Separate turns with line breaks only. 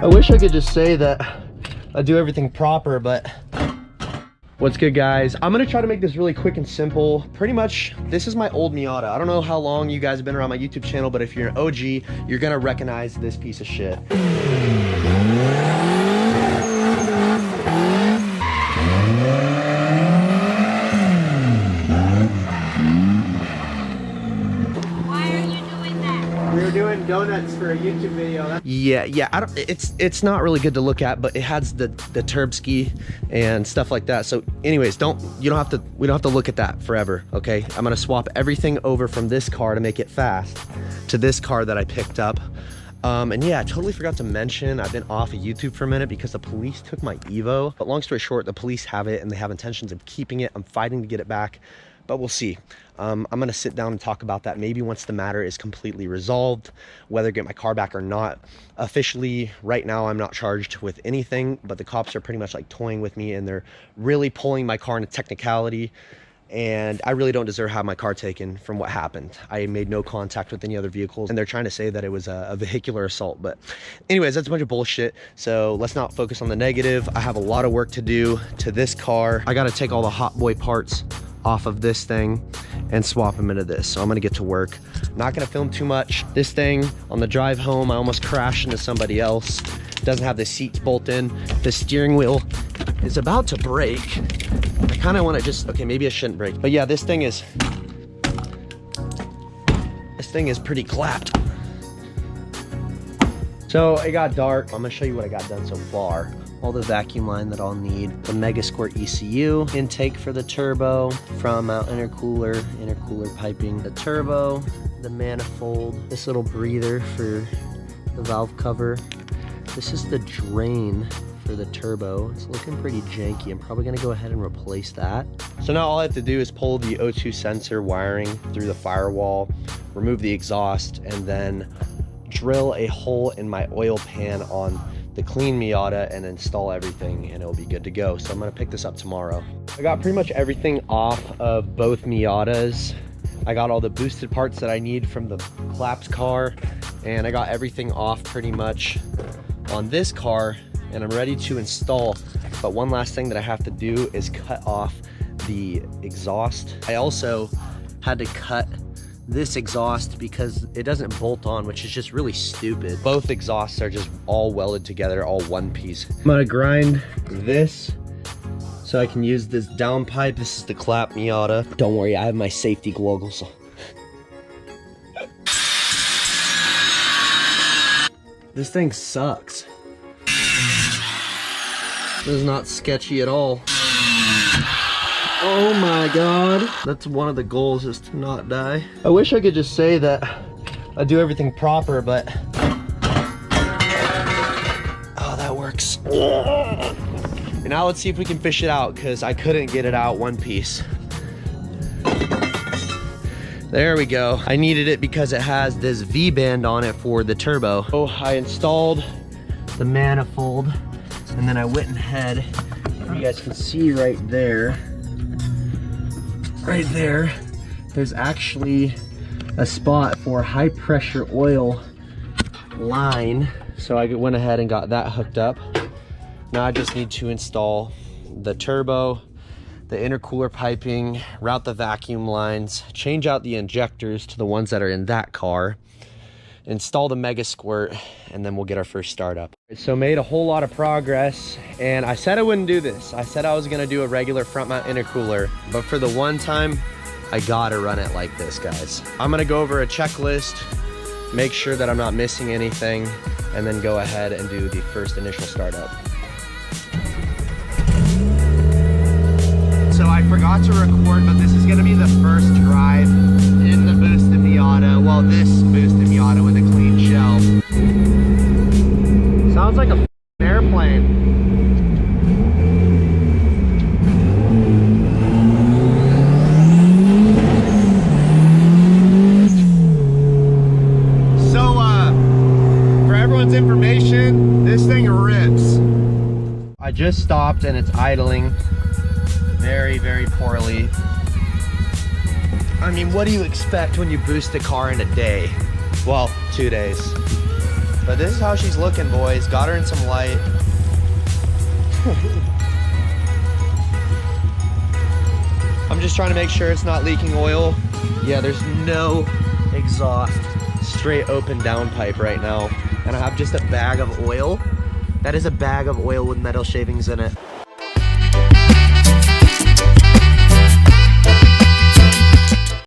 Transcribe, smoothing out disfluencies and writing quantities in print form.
I wish I could just say that I do everything proper, but what's good, guys? I'm gonna try to make this really quick and simple. Pretty much, this is my old Miata. I don't know how long you guys have been around my YouTube channel, but if you're an OG, you're gonna recognize this piece of shit. Doing donuts for a YouTube video. Yeah, I don't, it's not really good to look at, but it has the Turbski and stuff like that. So anyways, we don't have to look at that forever, okay? I'm gonna swap everything over from this car to make it fast to this car that I picked up. And yeah, I totally forgot to mention, I've been off of YouTube for a minute because the police took my Evo. But long story short, the police have it and they have intentions of keeping it. I'm fighting to get it back, but we'll see. I'm gonna sit down and talk about that maybe once the matter is completely resolved, whether I get my car back or not. Officially, right now, I'm not charged with anything, but the cops are pretty much like toying with me and they're really pulling my car into technicality. And I really don't deserve to have my car taken from what happened. I made no contact with any other vehicles and they're trying to say that it was a vehicular assault. But anyways, that's a bunch of bullshit. So let's not focus on the negative. I have a lot of work to do to this car. I gotta take all the hot boy parts off of this thing and swap them into this. So I'm gonna get to work. Not gonna film too much. This thing, on the drive home, I almost crashed into somebody else. Doesn't have the seats bolt in. The steering wheel is about to break. I kind of want to just, okay, maybe I shouldn't brake. But yeah, this thing is pretty clapped. So it got dark. I'm gonna show you what I got done so far. All the vacuum line that I'll need, the Megasquirt ECU, intake for the turbo, from mount intercooler piping, the turbo, the manifold, this little breather for the valve cover. This is the drain for the turbo. It's looking pretty janky. I'm probably gonna go ahead and replace that. So now all I have to do is pull the O2 sensor wiring through the firewall, remove the exhaust, and then drill a hole in my oil pan on the clean Miata and install everything and it'll be good to go. So I'm gonna pick this up tomorrow. I got pretty much everything off of both Miatas. I got all the boosted parts that I need from the Claps car and I got everything off pretty much on this car and I'm ready to install. But one last thing that I have to do is cut off the exhaust. I also had to cut this exhaust because it doesn't bolt on, which is just really stupid. Both exhausts are just all welded together, all one piece. I'm gonna grind this so I can use this downpipe. This is the Clap Miata. Don't worry, I have my safety goggles. This thing sucks. This is not sketchy at all. Oh my god. That's one of the goals, is to not die. I wish I could just say that I do everything proper, but oh, that works. And now let's see if we can fish it out, because I couldn't get it out one piece. There we go. I needed it because it has this V-band on it for the turbo. So I installed the manifold and then I went ahead, you guys can see right there, there's actually a spot for high pressure oil line. So I went ahead and got that hooked up. Now I just need to install the turbo, the intercooler piping, route the vacuum lines, change out the injectors to the ones that are in that car, install the Megasquirt, and then we'll get our first startup. So made a whole lot of progress, and I said I wouldn't do this. I said I was gonna do a regular front mount intercooler, but for the one time, I gotta run it like this, guys. I'm gonna go over a checklist, make sure that I'm not missing anything, and then go ahead and do the first initial startup. So I forgot to record, but this is gonna be the first drive in the boosted Miata. Well, this boosted Miata with a clean shell. Sounds like a airplane. So, for everyone's information, this thing rips. I just stopped and it's idling very, very poorly. I mean, what do you expect when you boost a car in a day? Well, 2 days. But this is how she's looking, boys. Got her in some light. I'm just trying to make sure it's not leaking oil. Yeah, there's no exhaust. Straight open downpipe right now. And I have just a bag of oil. That is a bag of oil with metal shavings in it.